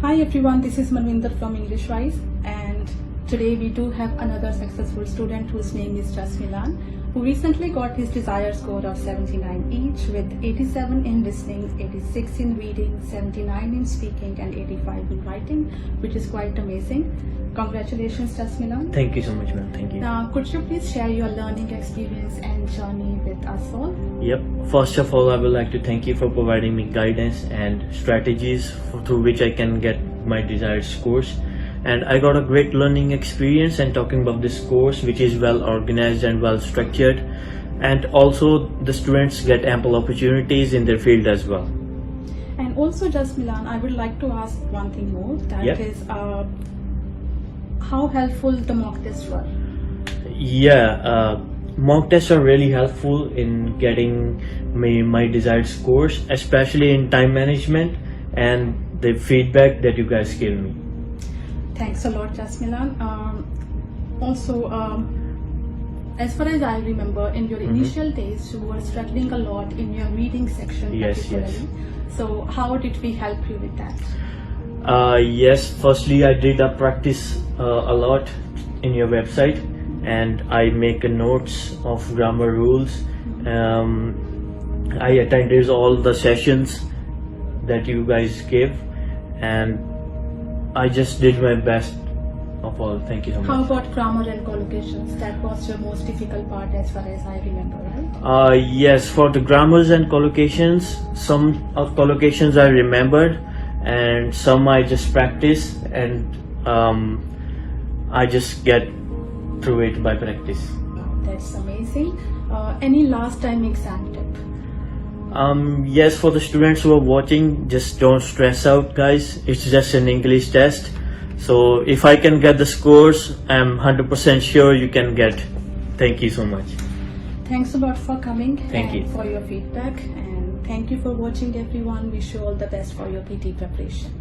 Hi everyone, this is Manvinder from EnglishWise, and today we do have another successful student whose name is Jasmilan, who recently got his desired score of 79 each with 87 in listening, 86 in reading, 79 in speaking and 85 in writing, which is quite amazing. Congratulations, Jasmilan. Thank you so much, ma'am. Thank you. Now, could you please share your learning experience and journey with us all? Yep. First of all, I would like to thank you for providing me guidance and strategies through which I can get my desired scores. And I got a great learning experience and talking about this course, which is well organized and well structured. And also the students get ample opportunities in their field as well. And also, Jasmilan, I would like to ask one thing more. That is, how helpful the mock tests were? Mock tests are really helpful in getting my desired scores, especially in time management and the feedback that you guys give me. Thanks a lot, Jasmilan. As far as I remember, in your initial days, you were struggling a lot in your reading section. Yes. So how did we help you with that? Yes, firstly I did practice a lot in your website, and I make notes of grammar rules. I attended all the sessions that you guys give, and I just did my best of all. Thank you so much. How about grammar and collocations? That was your most difficult part as far as I remember, right? Yes, for the grammars and collocations, some of collocations I remembered and some I just practice, and I just get through it by practice. That's amazing. Any last time exam tip? Yes, for the students who are watching, just don't stress out, guys. It's just an English test. So if I can get the scores, I'm 100% sure you can get. Thank you so much. Thanks a lot for coming. Thank you for your feedback, and thank you for watching, everyone. Wish you all the best for your PT preparation.